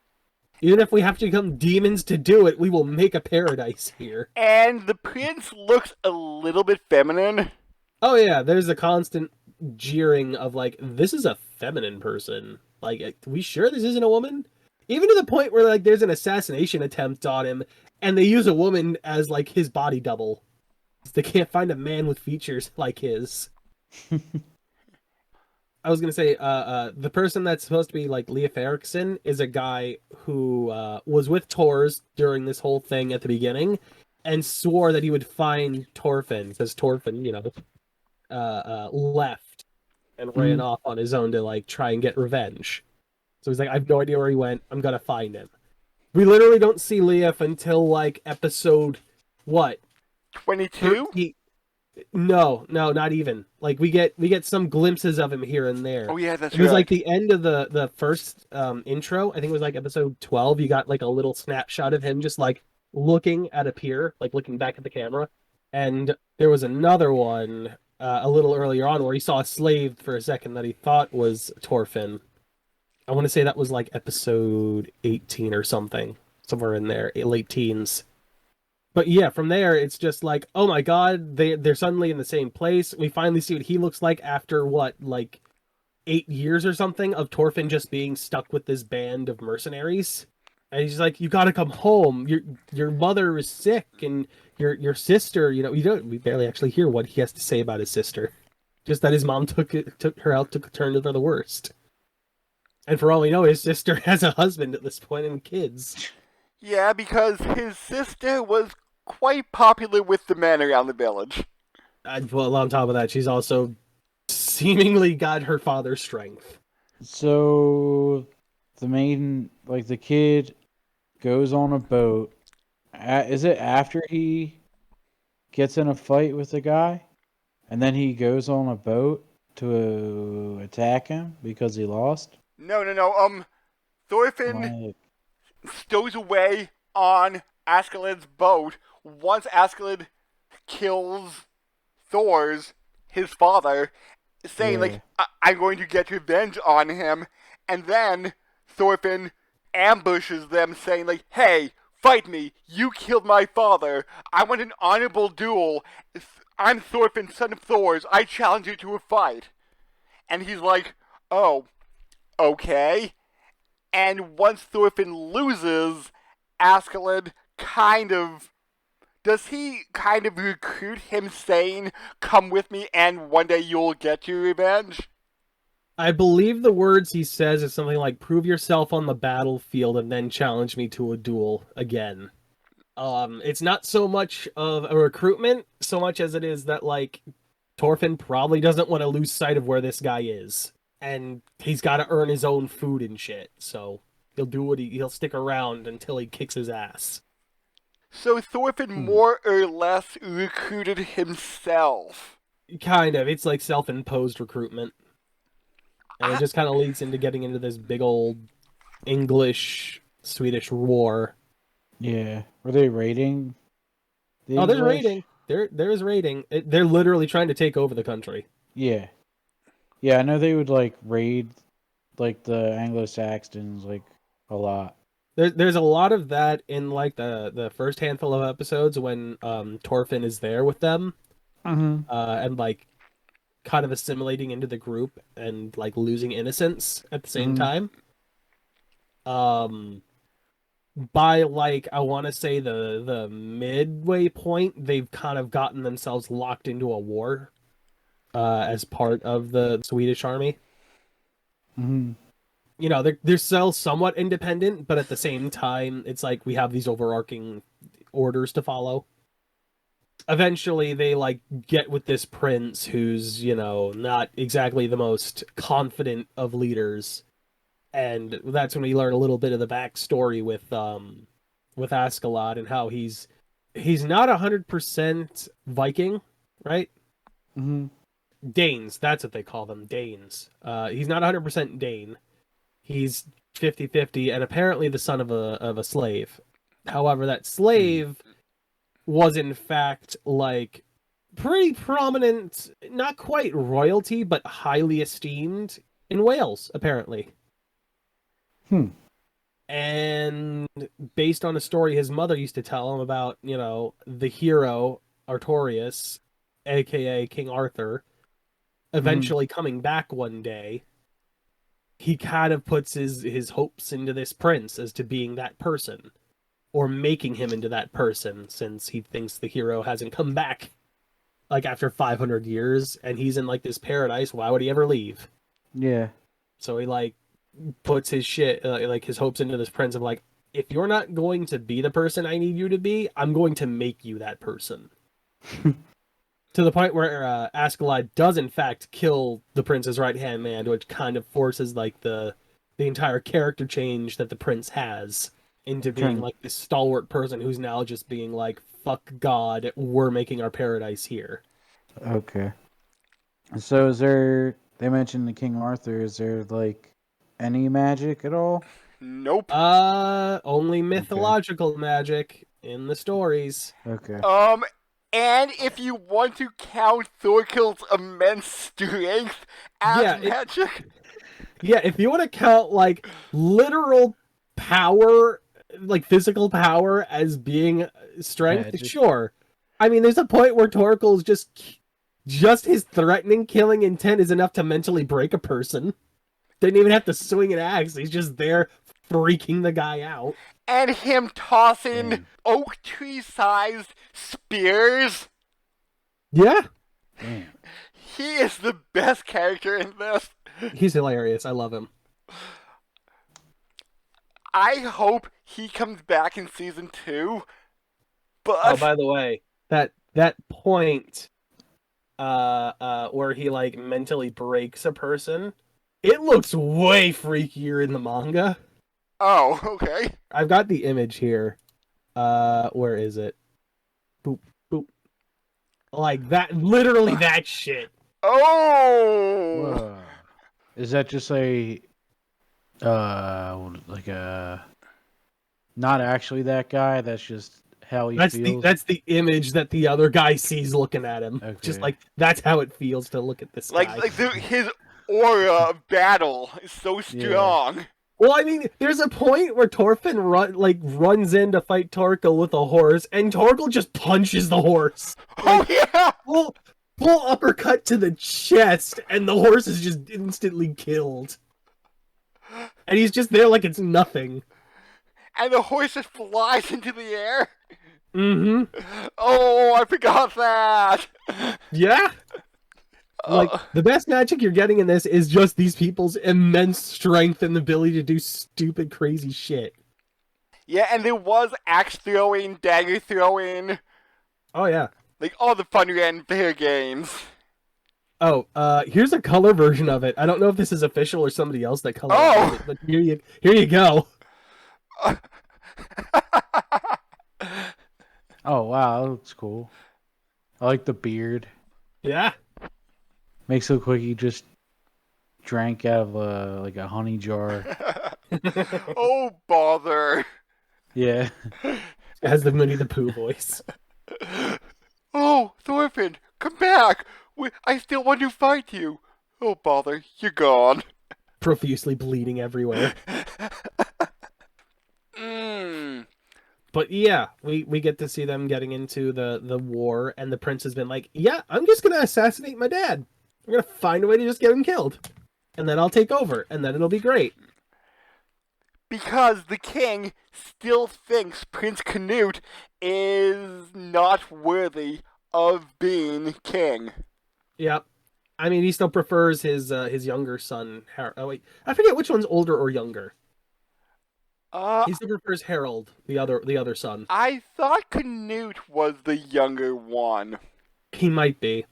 Even if we have to become demons to do it, we will make a paradise here. And the prince looks a little bit feminine. Oh yeah, there's a constant jeering of like, this is a feminine person. Like, we sure this isn't a woman? Even to the point where like there's an assassination attempt on him, and they use a woman as like his body double. They can't find a man with features like his. I was gonna say, the person that's supposed to be like Leif Erikson is a guy who was with Tors during this whole thing at the beginning, and swore that he would find Thorfinn, because Thorfinn, you know, left and ran off on his own to like try and get revenge. So he's like, I have no idea where he went. I'm gonna find him. We literally don't see Leaf until like episode what? 22? 30? No, not even. Like we get some glimpses of him here and there. Oh yeah, that's It was right. like the end of the first intro. I think it was like episode 12. You got like a little snapshot of him just like looking at a pier, like looking back at the camera. And there was another one a little earlier on where he saw a slave for a second that he thought was Torfin. I want to say that was like episode 18 or something, somewhere in there, late teens. But yeah, from there it's just like, oh my god, they're suddenly in the same place. We finally see what he looks like after what, like 8 years or something of Torfin just being stuck with this band of mercenaries. And he's like, you gotta come home. Your mother is sick, and your sister, we barely actually hear what he has to say about his sister. Just that his mom took her out, took a turn for the worst. And for all we know, his sister has a husband at this point and kids. Yeah, because his sister was quite popular with the men around the village. Well, on top of that, she's also seemingly got her father's strength. So the kid goes on a boat. Is it after he gets in a fight with the guy? And then he goes on a boat to attack him because he lost? No. Thorfinn Like, stows away on Askeladd's boat once Askeladd kills his father, saying, Yeah. like, I'm going to get revenge on him. And then Thorfinn ambushes them, saying, like, hey, fight me. You killed my father. I want an honorable duel. I'm Thorfinn, son of Thors. I challenge you to a fight. And he's like, oh, okay. And once Thorfinn loses, Askeladd does he kind of recruit him saying, come with me and one day you'll get your revenge? I believe the words he says is something like, prove yourself on the battlefield and then challenge me to a duel again. It's not so much of a recruitment, so much as it is that, like, Thorfinn probably doesn't want to lose sight of where this guy is. And he's got to earn his own food and shit, so he'll stick around until he kicks his ass. So Thorfinn more or less recruited himself. Kind of. It's like self-imposed recruitment. And it just kind of leads into getting into this big old English-Swedish war. yeah. Were they raiding? The Oh, there's English? raiding. There is raiding. They're literally trying to take over the country. Yeah. Yeah, I know they would like raid like the Anglo-Saxons like a lot. There's a lot of that in like the first handful of episodes when Thorfinn is there with them, Mm-hmm. and like kind of assimilating into the group and like losing innocence at the same time. By like I want to say the midway point, they've kind of gotten themselves locked into a war as part of the Swedish army. Mm-hmm. They're still somewhat independent, but at the same time, it's like we have these overarching orders to follow. Eventually, they like get with this prince who's, not exactly the most confident of leaders. And that's when we learn a little bit of the backstory with Askeladd and how he's not 100% Viking, right? Mm-hmm. Danes, that's what they call them, Danes. He's not 100% Dane. He's 50-50 and apparently the son of a slave. However, that slave was in fact like pretty prominent, not quite royalty, but highly esteemed in Wales, apparently. And based on a story his mother used to tell him about, the hero Artorias, aka King Arthur, eventually coming back one day, he kind of puts his hopes into this prince as to being that person, or making him into that person, since he thinks the hero hasn't come back like after 500 years and he's in like this paradise. Why would he ever leave? Yeah. So he like puts his shit, like his hopes into this prince of like, if you're not going to be the person I need you to be, I'm going to make you that person. To the point where Askeladd does in fact kill the prince's right-hand man, which kind of forces like the entire character change that the prince has. into being Turn- like this stalwart person who's now just being like, fuck God, we're making our paradise here. Okay. So is there? They mentioned the King Arthur. Is there like any magic at all? Nope. Only mythological magic in the stories. Okay. And if you want to count Thorkell's immense strength as Yeah, magic, Yeah, if you want to count like literal power, like physical power as being strength, Magic. sure. I mean, there's a point where Torkel's just his threatening killing intent is enough to mentally break a person. Didn't even have to swing an axe. He's just there freaking the guy out. and him tossing Damn. oak tree-sized spears, Yeah, Damn. he is the best character in this. he's hilarious. I love him. I hope he comes back in season 2, but Oh, by the way, that point where he like mentally breaks a person, it looks way freakier in the manga. oh, okay. I've got the image here. Where is it? Boop boop. Like that, literally that shit. Oh, Whoa. Is that just like a not actually that guy? That's just how he feels. That's the image that the other guy sees looking at him. Just Okay. like that's how it feels to look at this guy. his aura of battle is so strong. Well, I mean, there's a point where Thorfinn runs in to fight Torkel with a horse, and Torkel just punches the horse. Oh yeah. Full uppercut to the chest, and the horse is just instantly killed. And he's just there like it's nothing. And the horse just flies into the air. Mm-hmm. Oh, I forgot that. Yeah. Like, the best magic you're getting in this is just these people's immense strength and ability to do stupid, crazy shit. Yeah, and there was axe throwing, dagger throwing, Oh, yeah. like all the fun ran fair games. Oh, here's a color version of it. I don't know if this is official or somebody else that colored Oh! it, but here you go. Oh wow, that looks cool. I like the beard. Yeah. Makes it look like he just drank out of a honey jar. Oh, bother. Yeah. It has the Winnie the Pooh voice. Oh, Thorfinn, come back. I still want to fight you. Oh, bother, you're gone. Profusely bleeding everywhere. Mmm. But yeah, we get to see them getting into the war, and the prince has been like, yeah, I'm just gonna assassinate my dad. I'm gonna find a way to just get him killed. And then I'll take over, and then it'll be great. Because the king still thinks Prince Canute is not worthy of being king. Yep. I mean, he still prefers his younger son. Oh wait, I forget which one's older or younger. He still prefers Harold, the other son. I thought Canute was the younger one. He might be,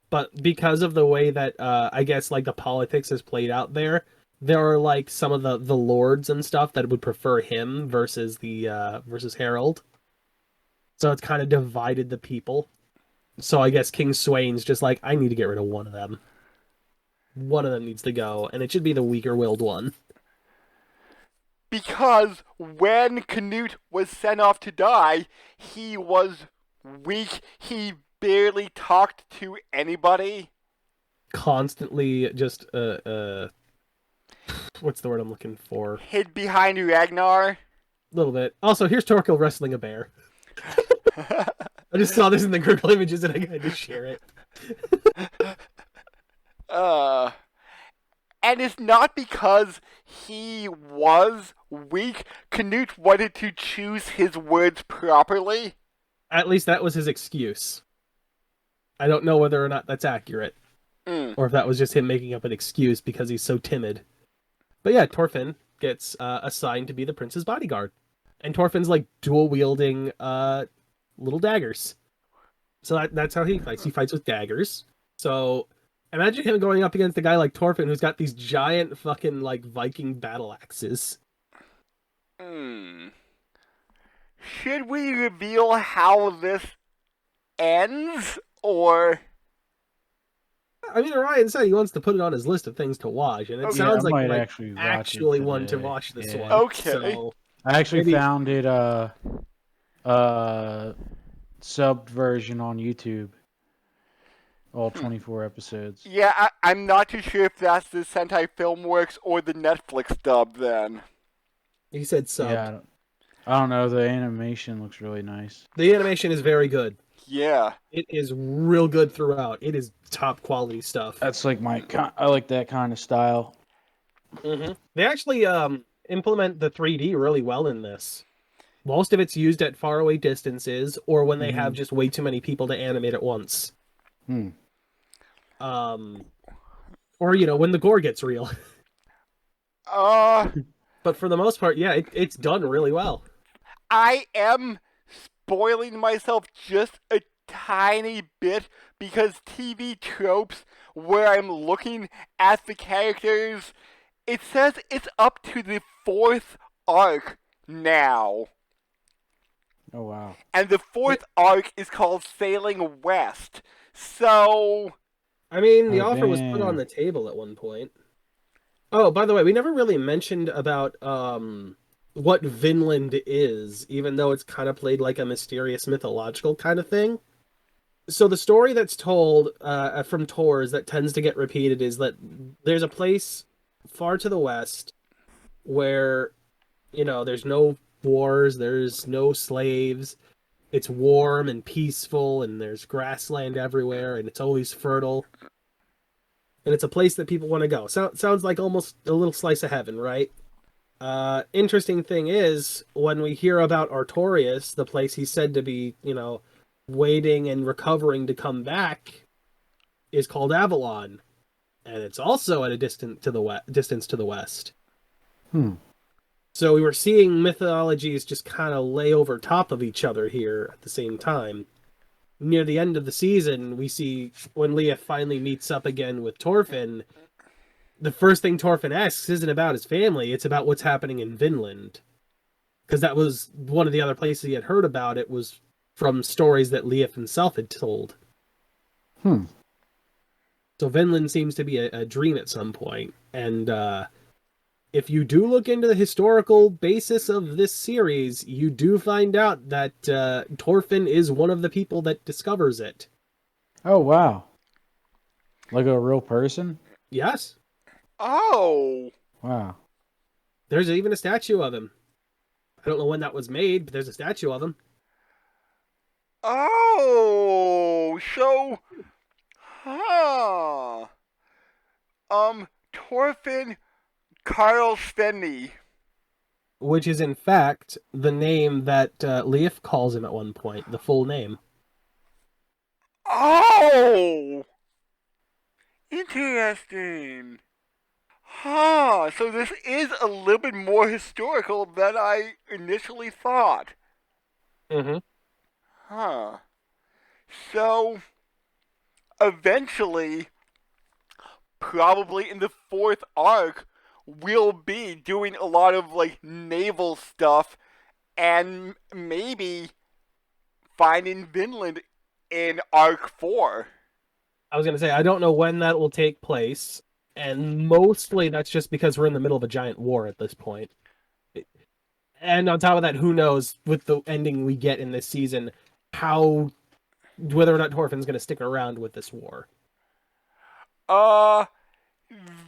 but because of the way that I guess like the politics is played out there are like some of the lords and stuff that would prefer him versus versus Harold. So it's kind of divided the people. So I guess King Swain's just like, I need to get rid of one of them. One of them needs to go, and it should be the weaker-willed one. Because when Canute was sent off to die, he was weak. He barely talked to anybody. Constantly just what's the word I'm looking for? Hid behind Ragnar. A little bit. Also, here's Torkel wrestling a bear. I just saw this in the Google images and I had to share it. And it's not because he was weak. Canute wanted to choose his words properly. At least that was his excuse. I don't know whether or not that's accurate. Or if that was just him making up an excuse because he's so timid. But yeah, Thorfinn gets assigned to be the prince's bodyguard. And Thorfinn's like dual-wielding little daggers. So that's how he fights. He fights with daggers. So imagine him going up against a guy like Thorfinn who's got these giant fucking like Viking battle axes. should we reveal how this ends, or? I mean, Ryan said he wants to put it on his list of things to watch, and it Okay. sounds I like might you might actually watch actually it want to today. watch this Yeah. one. Okay. So I actually Maybe- found it subbed version on YouTube. All 24 episodes. Yeah, I'm not too sure if that's the Sentai Filmworks or the Netflix dub then. he said sub. Yeah, I don't know. The animation looks really nice. The animation is very good. Yeah. It is real good throughout. It is top quality stuff. That's like I like that kind of style. Mm-hmm. They actually implement the 3D really well in this. Most of it's used at faraway distances, or when they have just way too many people to animate at once. Hmm. Or when the gore gets real. But for the most part, yeah, it's done really well. I am spoiling myself just a tiny bit because TV tropes where I'm looking at the characters, it says it's up to the 4th arc now. Oh wow. And the 4th arc is called Sailing West. So, I mean, the Oh, offer was put damn. on the table at one point. Oh, by the way, we never really mentioned about what Vinland is, even though it's kind of played like a mysterious mythological kind of thing. So the story that's told from tours that tends to get repeated is that there's a place far to the west where, there's no wars, there's no slaves, it's warm and peaceful, and there's grassland everywhere, and it's always fertile. And it's a place that people want to go. Sounds like almost a little slice of heaven, right? Interesting thing is, when we hear about Artorias, the place he's said to be, waiting and recovering to come back, is called Avalon. And it's also at a distance to the west. So we were seeing mythologies just kind of lay over top of each other here at the same time. Near the end of the season, we see when Leah finally meets up again with Torfin, the first thing Torfin asks isn't about his family, it's about what's happening in Vinland. Because that was one of the other places he had heard about it, was from stories that Leah himself had told. So Vinland seems to be a dream at some point. And if you do look into the historical basis of this series, you do find out that Torfin is one of the people that discovers it. Oh wow. Like a real person? Yes. oh, Wow. There's even a statue of him. I don't know when that was made, but there's a statue of him. oh, so, Torfin Karlsteny. Which is, in fact, the name that Leif calls him at one point, the full name. Oh! Interesting. So this is a little bit more historical than I initially thought. Mm-hmm. So, eventually, probably in the 4th arc, we'll be doing a lot of, naval stuff and maybe finding Vinland in arc 4. I was going to say, I don't know when that will take place, and mostly that's just because we're in the middle of a giant war at this point. And on top of that, who knows, with the ending we get in this season, whether or not Torfin's going to stick around with this war.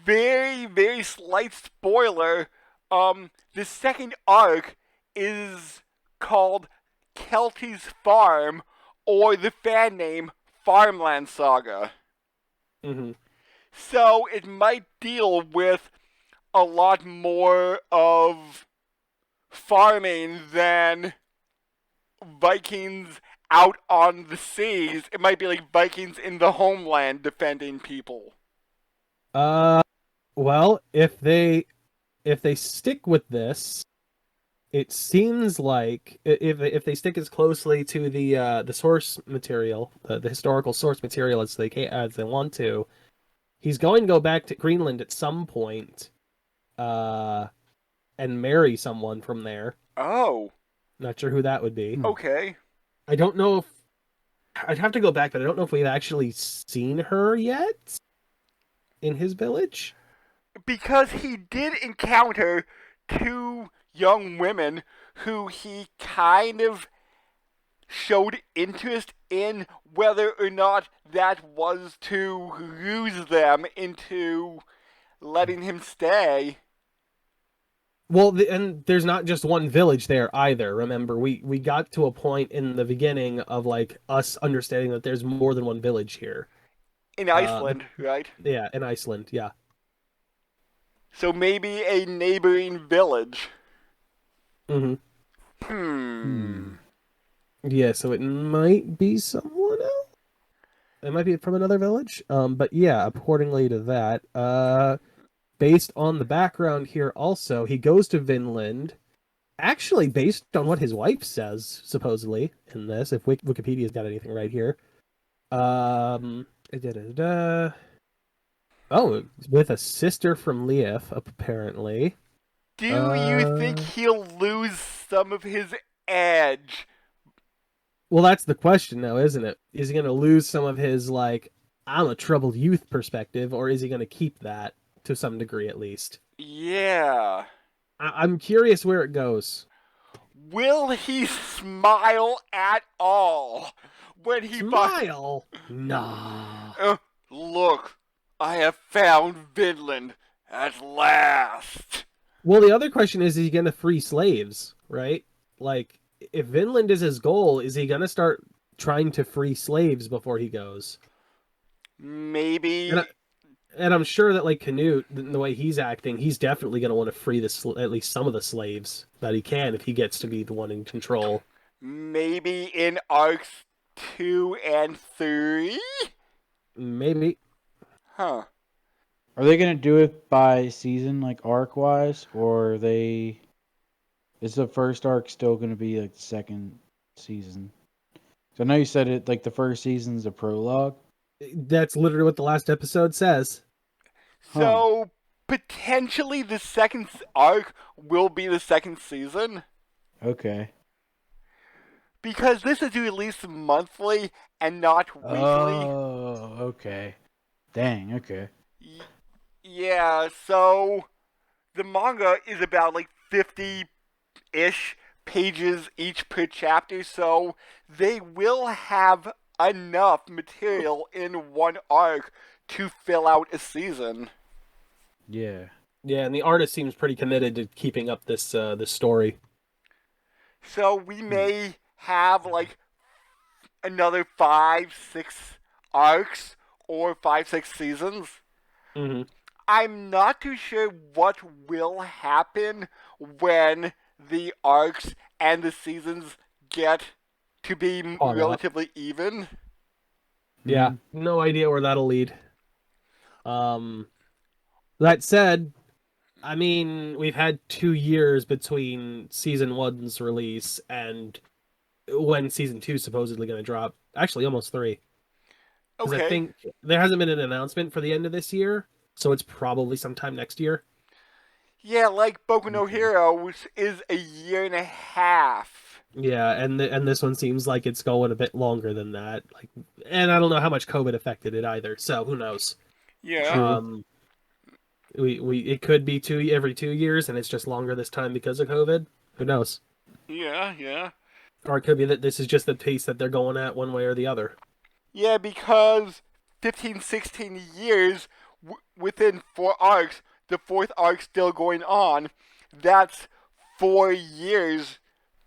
Very, very slight spoiler. The 2nd arc is called Kelty's Farm, or the fan name Farmland Saga. Mm-hmm. So it might deal with a lot more of farming than Vikings out on the seas. It might be like Vikings in the homeland defending people. Well, if they stick with this, it seems like if they stick as closely to the source material, the historical source material as they want to, he's going to go back to Greenland at some point, and marry someone from there. Oh. Not sure who that would be. Okay. I don't know if I'd have to go back, but I don't know if we've actually seen her yet in his village. Because he did encounter two young women who he kind of showed interest in, whether or not that was to ruse them into letting him stay. Well, and there's not just one village there either. Remember, we got to a point in the beginning of like us understanding that there's more than one village here. In Iceland, right? Yeah, in Iceland. Yeah. So maybe a neighboring village. Mm-hmm. Yeah, so it might be someone else. It might be from another village. But yeah, accordingly to that, based on the background here also, he goes to Vinland. Actually, based on what his wife says, supposedly, in this, if Wikipedia's got anything right here. Da-da-da-da. Oh, with a sister from Leif, apparently. Do you think he'll lose some of his edge? Well, that's the question now, isn't it? Is he going to lose some of his, like, I'm a troubled youth perspective, or is he going to keep that to some degree at least? Yeah. I'm curious where it goes. Will he smile at all when he Smile? Nah. Look, I have found Vinland at last. Well, the other question is he going to free slaves, right? Like, if Vinland is his goal, is he going to start trying to free slaves before he goes? Maybe. And I'm sure that, like, Canute, the way he's acting, he's definitely going to want to free at least some of the slaves that he can if he gets to be the one in control. Maybe in arcs 2 and 3? Maybe. Huh. Are they gonna do it by season, like arc wise, or is the first arc still gonna be like the second season? So I know you said it like the first season's a prologue. That's literally what the last episode says. So, potentially the second arc will be the second season? Okay. Because this is released monthly and not weekly. Oh, okay. Dang, okay. Yeah, so the manga is about like 50-ish pages each per chapter, so they will have enough material in one arc to fill out a season. Yeah. Yeah, and the artist seems pretty committed to keeping up this story. So we may have like another 5-6 arcs or 5-6 seasons. Mm-hmm. I'm not too sure what will happen when the arcs and the seasons get to be relatively even. Yeah, no idea where that'll lead. That said, I mean, we've had 2 years between season 1's release and when season 2 is supposedly going to drop. Actually, almost 3. Because Okay. I think there hasn't been an announcement for the end of this year, so it's probably sometime next year. Yeah, like Boku no Hero, which is a year and a half. Yeah, and this one seems like it's going a bit longer than that. Like, and I don't know how much COVID affected it either, so who knows? Yeah. It could be every 2 years, and it's just longer this time because of COVID. Who knows? Yeah. Or it could be that this is just the pace that they're going at one way or the other. Yeah, because 15, 16 years within 4 arcs, the 4th arc still going on. That's 4 years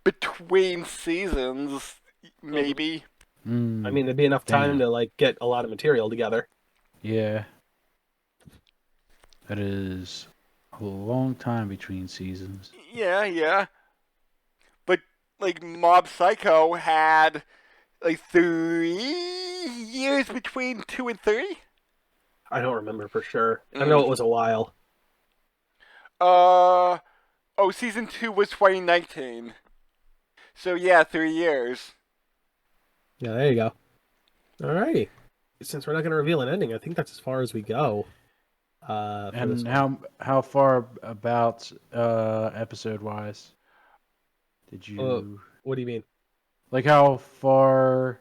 between seasons, maybe. I mean, there'd be enough time to like get a lot of material together. Yeah. That is a long time between seasons. Yeah. But, like, Mob Psycho had, like, 3 years between 2 and 3? I don't remember for sure. I know it was a while. Season 2 was 2019. So, yeah, 3 years. Yeah, there you go. Alrighty. Since we're not going to reveal an ending, I think that's as far as we go. And how far about episode wise? Did you What do you mean? like how far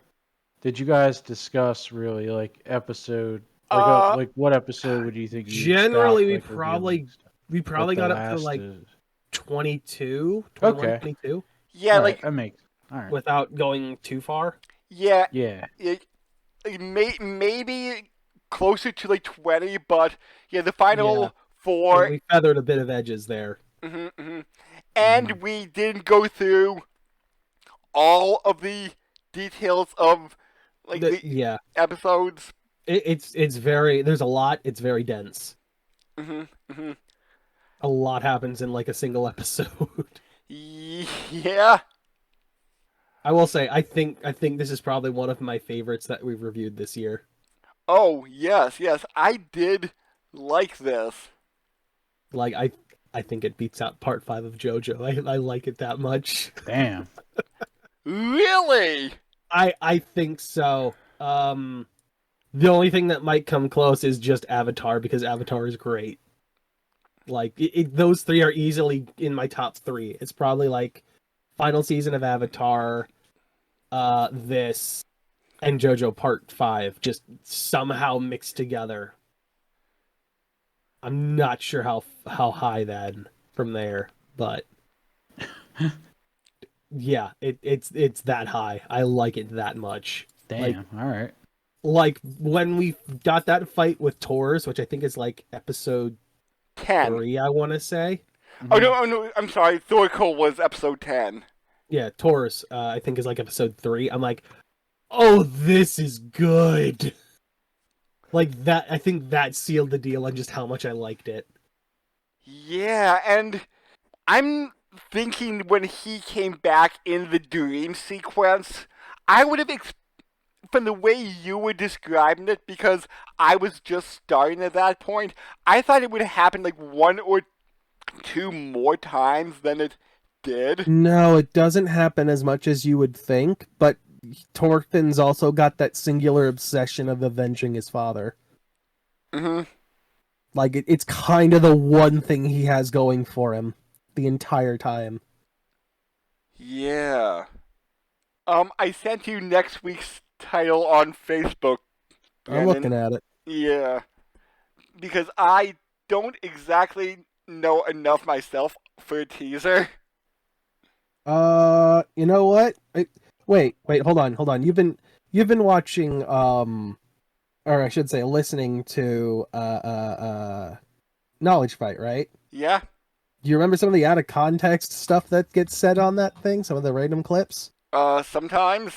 did you guys discuss really like episode like what episode would you think you'd stop Generally, like revealing stuff? we What probably the got up to last like is? 22, 21, Okay. 22, Yeah, All right, like that makes all right. without going too far. yeah, Yeah. like, maybe closer to like 20, but yeah, the final Yeah. four. We feathered a bit of edges there. And we didn't go through all of the details of like the Yeah, episodes. it's very. There's a lot. It's very dense. Hmm. A lot happens in like a single episode. Yeah. I will say, I think this is probably one of my favorites that we've reviewed this year. Oh yes, yes. I did like this. Like I think it beats out part 5 of JoJo. I like it that much. Damn. Really? I think so. The only thing that might come close is just Avatar because Avatar is great. Like those three are easily in my top 3. It's probably like final season of Avatar, this, and JoJo Part 5 just somehow mixed together. I'm not sure how high then from there, but yeah, it's that high. I like it that much. Damn. All right. Like when we got that fight with Taurus, which I think is like episode 10. 3, I want to say. Oh no, I'm sorry. Thorical was episode 10. Yeah, Taurus, I think is like episode 3. I'm like, oh, this is good. Like that, I think that sealed the deal on just how much I liked it. Yeah, and I'm thinking when he came back in the dream sequence, I would have from the way you were describing it, because I was just starting at that point, I thought it would have happened like 1 or 2 more times than it did. No, it doesn't happen as much as you would think, but Thorfinn's also got that singular obsession of avenging his father. Mm-hmm. Like, it's kind of the one thing he has going for him the entire time. Yeah. I sent you next week's title on Facebook. I'm looking at it. Yeah. Because I don't exactly know enough myself for a teaser. You know what? Wait, hold on. You've been watching, or I should say, listening to, Knowledge Fight, right? Yeah. Do you remember some of the out of context stuff that gets said on that thing? Some of the random clips? Sometimes.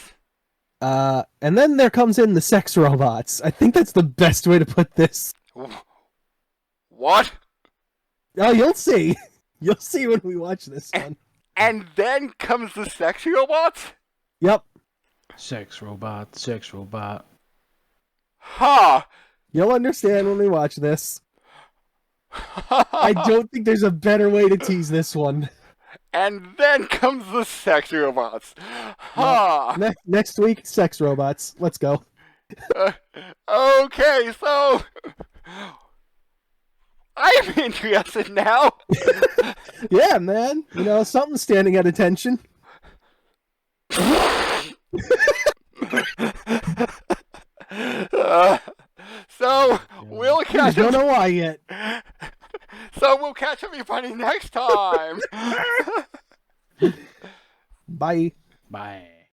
And then there comes in the sex robots. I think that's the best way to put this. What? Oh, you'll see. You'll see when we watch this one. And then comes the sex robots? Yep. Sex robot, sex robot. Huh. You'll understand when we watch this. I don't think there's a better way to tease this one. And then comes the sex robots. Huh. Next week, sex robots. Let's go. Okay, so I am interested now. Yeah, man. You know, something's standing at attention. So we'll I catch don't up. know why yet. So we'll catch everybody next time. Bye. Bye.